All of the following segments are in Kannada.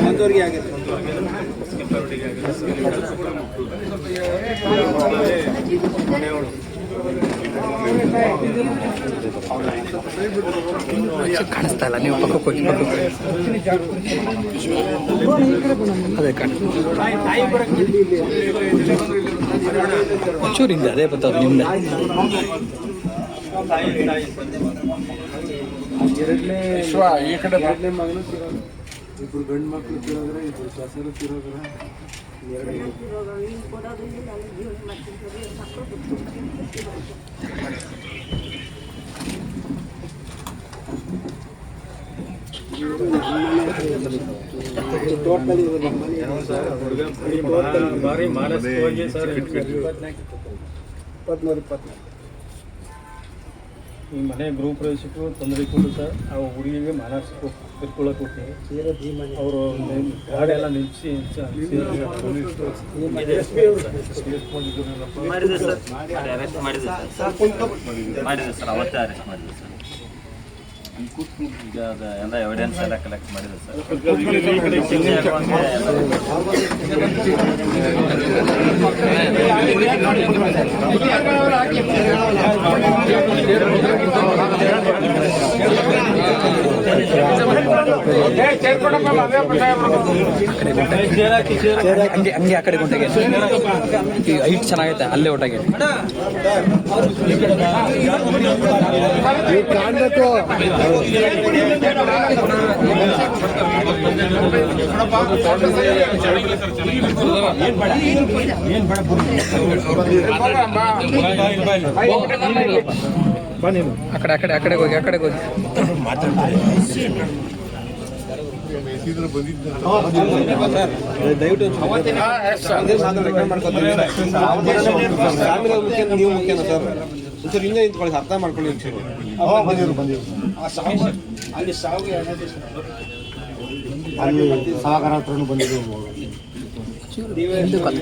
ಒಂದೂವರೆಗೆ ಆಗಿದೆ. ಕಾಣಿಸ್ತಾ ಇಲ್ಲ, ನೀವು ಪಕ್ಕಕ್ಕೆ ಹೋಗಿ ಅದೇ ಒಂಚೂರಿಂದ ಅದೇ ಬರ್ತದೆ ನಿಮ್ದೆ. ಈ ಕಡೆ ಮಗಳು ಇಬ್ರು ಗಂಡು ಮಕ್ಕಳು ತಿರೋದ್ರೆ, ಇಬ್ರು ಸೊಸೆರು ತಿರೋದ್ರೆ, ಈ ಮನೆ ಗೃಹ ಪ್ರವೇಶಕ್ಕೂ ತೊಂದರೆ ಕೊಟ್ಟು ಸರ್, ಆ ಹುಡುಗಿಗೆ ಮಾನಸಿಕ ತಿರ್ಕೊಳ್ಳೋಕೆ ಕೊಟ್ಟು ಅವರು ಗಾಡಿ ಎಲ್ಲ ನಿಲ್ಲಿಸಿ ಮಾಡಿದೆ ಸರ್, ಅವತ್ತೇ ಅರೆಸ್ಟ್ ಮಾಡಿದೆ ಸರ್. ಎಲ್ಲ ಎವಿಡೆನ್ಸ್ ಎಲ್ಲ ಕಲೆಕ್ಟ್ ಮಾಡಿದೆ ಸರ್. ಹಂಗೆ ಆ ಕಡೆ ಗುಂಟೆಗೆ ಹೈಟ್ ಚೆನ್ನಾಗೈತೆ, ಅಲ್ಲೇ ಒಟ್ಟಾಗೆ ಕಾಣಬೇಕು. ಆ ಕಡೆ ಹೋಗಿ ದಯವಿಟ್ಟು ನೀವು ಮುಖ್ಯನಾ ಸರ್? ಒಂಚೂರು ಹಿಂದೆ ನಿಂತ್ಕೊಳ್ಳಿ, ಅರ್ಥ ಮಾಡ್ಕೊಳ್ಳಿ ಒಂಚೂರು. ಅಲ್ಲಿ ಸಾಗರ ಹತ್ರನೂ ಬಂದಿದ್ದು.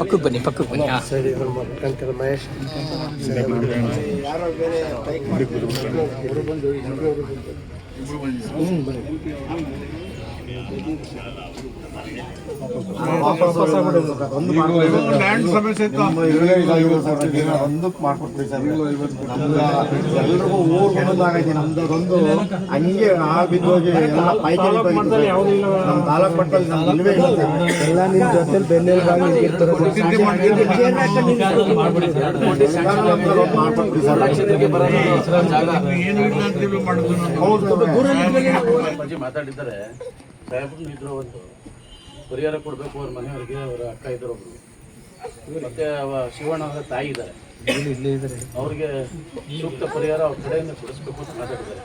ಪಕ್ಕಕ್ಕೆ ಬನ್ನಿ ಸರಿ, ಮಹೇಶ್ ಯಾರೋ ಬೇರೆ ಬೈಕ್ ಮಾಡಿದ್ರು ಬಂದು ಮಾಡ್ಕೊಡ್ತೀವಿ ಸರ್. ಎಲ್ರಿಗೂ ಊರ್ ಒಂದೊಂದಾಗೈತಿ, ನಮ್ದೊಂದು ಹಂಗೆ ಬಿದ್ದೋಗಿ ಎಲ್ಲ ಪೈಕಿ ನಮ್ಮ ತಾಲೂಕ್ ಮಟ್ಟದಲ್ಲಿ ನಮ್ಗೆ ಇಲ್ವೇ ಇಲ್ಲ ಸರ್. ಎಲ್ಲ ನಿಮ್ ಜೊತೆಲಿ ಬೆನ್ನೆಲ್ ಮಾಡ್ಕೊಡ್ತೀವಿ ಸರ್. ಮಾತಾಡಿದ್ದಾರೆ ಸಾಹೇಬ್ರು ಇದ್ರು, ಒಂದು ಪರಿಹಾರ ಕೊಡಬೇಕು ಅವ್ರ ಮನೆಯವರಿಗೆ. ಅವರ ಅಕ್ಕ ಇದ್ರು ಒಬ್ರು, ಮತ್ತೆ ಶಿವಣ್ಣ ಅವರ ತಾಯಿ ಇದ್ದಾರೆ, ಅವ್ರಿಗೆ ಸೂಕ್ತ ಪರಿಹಾರ ಅವ್ರ ಕಡೆಯಿಂದ ಕೊಡಿಸ್ಬೇಕು ಅಂತ ಮಾತಾಡಿದ್ದಾರೆ.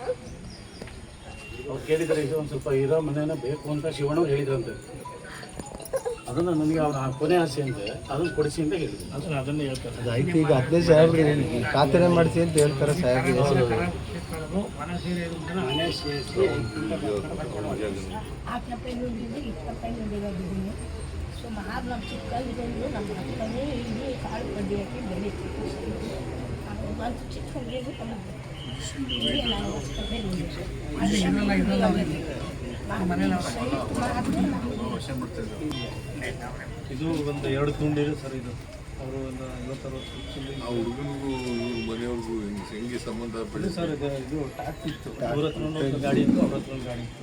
ಅವ್ರು ಕೇಳಿದರೆ ಇದು ಒಂದು ಸ್ವಲ್ಪ ಇರೋ ಮನೆಯನ್ನ ಬೇಕು ಅಂತ ಶಿವಣ್ಣ ಹೇಳಿದ್ರಂತೆ. ಅದನ್ನು ನನಗೆ ಅವ್ರ ಕೊನೆ ಆಸೆ ಅಂತೆ, ಅದನ್ನು ಕೊಡಿಸಿ ಅಂತ ಹೇಳಿದ್ರು. ಅದನ್ನೇ ಹೇಳ್ತಾರೆ. ಆಯ್ತು, ಈಗ 15 ಸಾಹೇಬ್ರು ಖಾತೆನೇ ಮಾಡಿಸಿ ಅಂತ ಹೇಳ್ತಾರೆ ಸಾಹೇಬ್ರು. ಸುಮಾರು ನಮ್ಮ ಚಿಕ್ಕಲ್ಲಿದ್ದು ನಮ್ಮ ಅಕ್ಕನೇ ಇಲ್ಲಿ ಕಾಳು ಕಡ್ಡಿ ಹಾಕಿ ಬೆಳೀತೀವಿ. ಒಂದು ಚಿಕ್ಕ ಹುಡುಗಿಗೂ ನಾವು ಇದು ಒಂದು 2 ತುಂಡಿದೆ ಸರ್. ಇದು ಅವರು ಒಂದು 50-60 ಆ ಹುಡುಗನಿಗೂ ಮನೆಯವ್ರಿಗೂ ಹೆಂಗೆ ಸಂಬಂಧ ಪಡಿ ಸರ್? ಇದು ಟ್ಯಾಕ್ಸ್ ಇತ್ತು, ಅವ್ರ ಹತ್ರ ಗಾಡಿ ಇತ್ತು, ಅವ್ರ ಹತ್ರ ಗಾಡಿ ಇತ್ತು.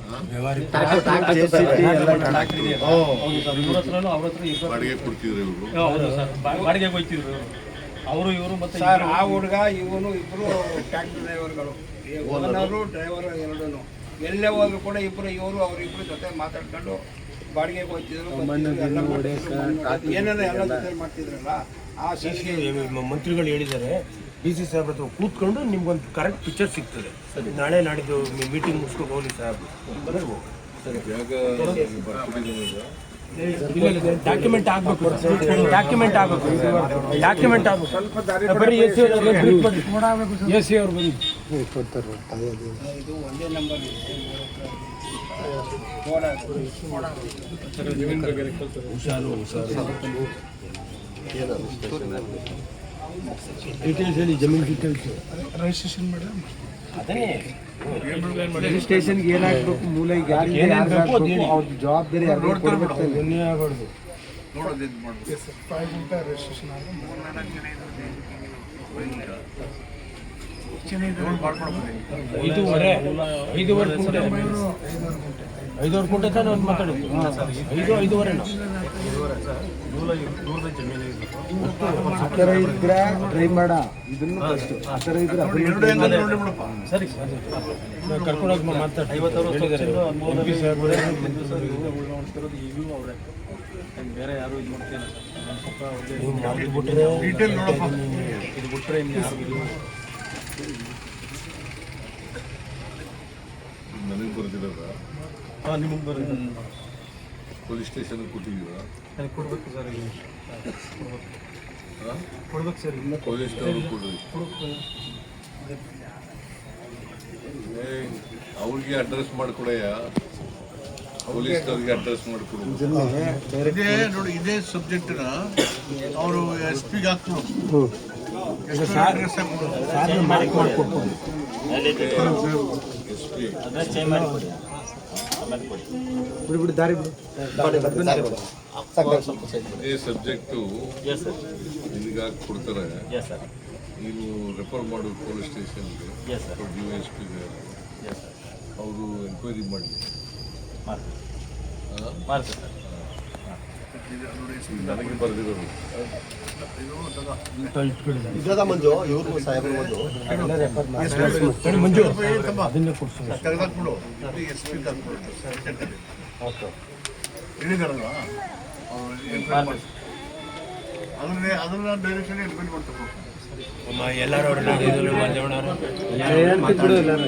ಬಾಡಿಗೆ ಕೊಡ್ತಿದ್ರು ಇವರು. ಹೌದು ಸರ್, ಬಾಡಿಗೆ ಹೋಗ್ತಿದ್ರು ಅವರು ಇವರು. ಮತ್ತೆ ಸರ್, ಆ ಹುಡುಗ ಇವನು ಇಬ್ಬರು ಟ್ಯಾಕ್ಸಿ ಡ್ರೈವರ್ಗಳು, ಓನರು ಡ್ರೈವರ್ ಎರಡೂ. ಎಲ್ಲೇ ಹೋದ್ರು ಕೂಡ ಇಬ್ಬರು ಇವರು ಅವರಿಬ್ಬರು ಜೊತೆ ಮಾತಾಡ್ಕೊಂಡು ಬಾಡಿಗೆಗೆ ಹೋಗ್ತಿದ್ರು, ಏನೇನೋ ಎಲ್ಲ ಜೊತೆ ಮಾಡ್ತಿದ್ರಲ್ಲ. ಆ ಮಂತ್ರಿಗಳು ಹೇಳಿದ್ದಾರೆ, DC ಸಾಹೇಬ್ರ ಹತ್ರ ಕೂತ್ಕೊಂಡು ನಿಮ್ಗೊಂದು ಕರೆಕ್ಟ್ ಪಿಕ್ಚರ್ ಸಿಗ್ತದೆ. ನಾಳೆ ನಾಡಿದ್ದು ಮೀಟಿಂಗ್ ಮುಗಿಸ್ಕೊಂಡು ಹೋಗಿ ಸಾಹೇಬ್ ಜಾಗ ಡಾಕ್ಯುಮೆಂಟ್ ಆಗ್ಬೇಕು, ಡಾಕ್ಯುಮೆಂಟ್ ಆಗ್ಬೇಕು, ಡಾಕ್ಯುಮೆಂಟ್ ಆಗ್ಬೇಕು. ಬರೀ ಎ ಸಿ ಅವ್ರು ಬಂದು ಡೀಟೇಲ್ಸ್ ಹೇಳಿ, ಜಮೀನು ಡೀಟೇಲ್ಸ್ ರಿಜಿಸ್ಟ್ರೇಷನ್ ಮಾಡಿ ಅದೇ ರಿಜಿಸ್ಟ್ರೇಷನ್ಗೆ ಏನಾಗಬೇಕು, ಮೂಲ ಅವ್ರ ಜವಾಬ್ದಾರಿ ಯಾರು ಕೊಡ್ಬೇಕು. ಆಗ್ಬಾರ್ದು. ನೋಡೋದೇನು ಮಾಡ್ಬೇಕು. 5 ಗಂಟೆ ರಿಜಿಸ್ಟ್ರೇಷನ್ ಆದ್ರೆ 5:30 ಕುಂಟೆ ತಾನೆ ಒಂದು ಮಾತಾಡಿದ್ದು. 5:30 ಆ ಥರ ಇದ್ರೆ ಟ್ರೈ ಮಾಡ, ಇದನ್ನು ಫಸ್ಟ್ ಆ ಥರ ಇದ್ರೆ ಸರಿ ಕರ್ಕೊಂಡೋಗಿ ಮಾತಾಡ್ತೀವಿ. ಬೇರೆ ಯಾರು ಇದು ಮಾಡ್ತೀರಾ ಡೀಟೇಲ್ ನೋಡಪ್ಪ. ಇದು ಬಿಟ್ರೆ ಇನ್ನು ಯಾರು ನನಗೆ ಬರ್ದಿರೋದ ನಿಮಗೆ ಬರೋದು ಪೊಲೀಸ್ ಸ್ಟೇಷನ್ ಕೊಟ್ಟಿದ್ದೀರಾ? ಕೊಡ್ಬೇಕು ಸರ್, ಕೊಡ್ಬೇಕು ಸರ್. ಪೊಲೀಸ್ನವರು ಕೊಡ್ರಿ. ಅವ್ರಿಗೆ ಅಡ್ರೆಸ್ ಮಾಡ್ಕೊಡಯ್ಯ, ಪೊಲೀಸ್ನವ್ರಿಗೆ ಅಡ್ರೆಸ್ ಮಾಡ್ಕೊಡು. ಇದೇ ನೋಡಿ, ಇದೇ ಸಬ್ಜೆಕ್ಟ್ನ ಅವರು ಎಸ್ ಪಿಗೆ ಹಾಕ್ತಾರೆ. ಬಿಡಿ ದಾರಿ ಬಿಡಿ. ಇದೇ ಸಬ್ಜೆಕ್ಟು ನಿನಗೆ ಕೊಡ್ತಾರೆ. ನೀನು ರೆಫರ್ ಮಾಡು ಪೊಲೀಸ್ ಸ್ಟೇಷನ್ಗೆ, DYSPಗೆ. ಅವರು ಎಂಕ್ವೈರಿ ಮಾಡಿ ನನಗೆ ಬರೆದಿರೋದು. ತೆಗೆದಾಕ್ಬಿಡು, ಎಸ್ ಪಿ ಹೇಳಿದಾರಲ್ವ, ಅದನ್ನ ಡೈರೆಕ್ಷನ್ ಎಡ್ಮಿಟ್ ಮಾಡ್ತಾರೆ. ಎಲ್ಲರೂ ಬಿಡು ಎಲ್ಲರೂ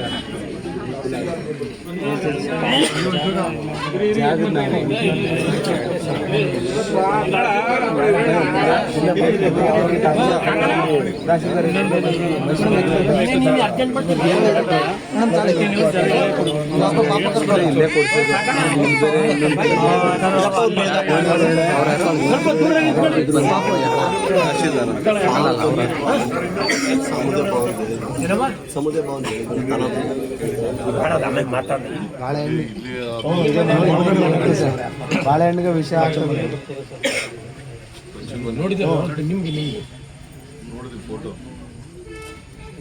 ಬಾಳೆಹಣ್ಣಿಗೆ ವಿಷ ಆಗ್ತದೆ. ನೋಡಿದೆ ನಿಮ್ಗೆ ನೋಡಿದ್ವಿ ಫೋಟೋ.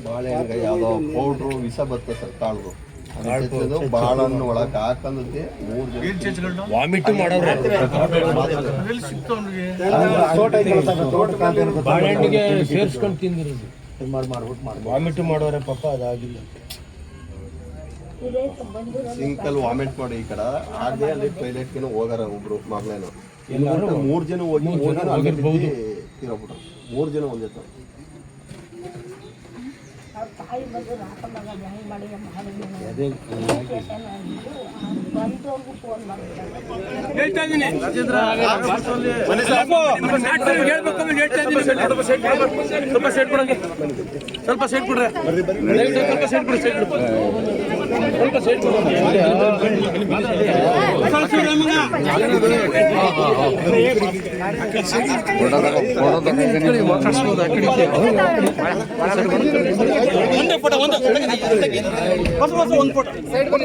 ಬಾಳೆಹಣ್ಣಿಗೆ ಯಾವುದೋ ಪೌಡ್ರು ವಿಷ ಬರ್ತದೆ ಸರ್, ಕಾಳು ಬಾಳನ್ನು ಒಳಗೆ ಹಾಕಂದಕ್ಕೆ 3 ಜನ ವಾಮಿಟ್ ಮಾಡೋರು. ಬಾಳೆಹಣ್ಣಿಗೆ ಸೇರಿಸ್ಕೊಂಡು ತಿಂದಿರೋದು. ವಾಮಿಟ್ ಮಾಡೋರೆ ಪಾಪ, ಅದಾಗಿಲ್ಲ. ಸಿಂಕಲ್ ವಾಮಿಟ್ ಮಾಡಿ ಈ ಕಡೆ ಅದೇ ಅಲ್ಲಿ ಟೈಲೆಟ್ಗೆ ಹೋಗಾರ ಒಬ್ರು ಮಗಳೇನು 3 ಜನ ಹೋಗಿ 3 ಜನ ಹೋಗಿರ್ಬೋದು. ತೀರೋಗ್ಬಿಟ್ರು. 3 ಜನ ಒಂದೇ ತರ. ಅವ್ರ ತಾಯಿ ಬಂದು ರಾಕಮ್ಮಾಗ ಹೆಂಗೆ ಮಾಡಿ ಬಂದವ್ರಿಗೂ ಫೋನ್ ಮಾಡ್ತಾರೆ. ಹೇಳ್ತಾ ಇದ್ದೀನಿ ಸ್ವಲ್ಪ ಸೈಡ್ ಕೊಡಂಗೆ, ಸ್ವಲ್ಪ ಸೈಡ್ ಕೊಡ್ರೆ, ಸ್ವಲ್ಪ ಸೈಡ್ ಕೊಡಿ, ಸೈಡ್ ಕೊಡಿ, ಸ್ವಲ್ಪ ಸೈಡ್ ಕೊಡಿ. ಒಂದೇ ಫೋಟೋ, ಒಂದು ಫೋಟೋ ಸೈಡ್ ಕೊಡಿ.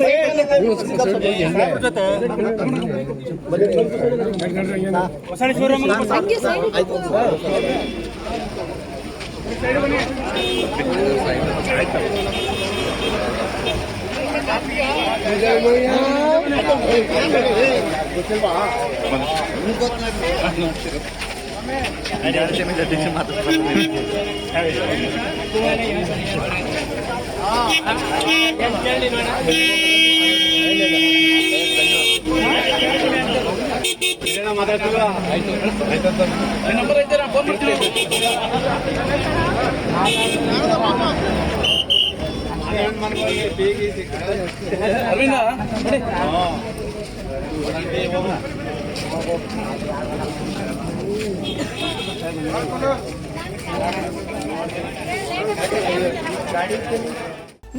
ಅರವಿಂದ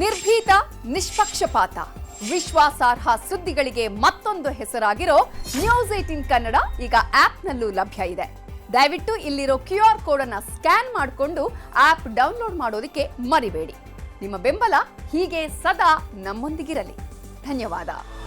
ನಿರ್ಭೀತ, ನಿಷ್ಪಕ್ಷಪಾತ, ವಿಶ್ವಾಸಾರ್ಹ ಸುದ್ದಿಗಳಿಗೆ ಮತ್ತೊಂದು ಹೆಸರಾಗಿರೋ ನ್ಯೂಸ್ 18 ಕನ್ನಡ ಈಗ ಆಪ್ನಲ್ಲೂ ಲಭ್ಯ ಇದೆ. ದಯವಿಟ್ಟು ಇಲ್ಲಿರೋ QR ಕೋಡ್ ಅನ್ನು ಸ್ಕ್ಯಾನ್ ಮಾಡಿಕೊಂಡು ಆಪ್ ಡೌನ್ಲೋಡ್ ಮಾಡೋದಕ್ಕೆ ಮರಿಬೇಡಿ. ನಿಮ್ಮ ಬೆಂಬಲ ಹೀಗೆ ಸದಾ ನಮ್ಮೊಂದಿಗಿರಲಿ. ಧನ್ಯವಾದ.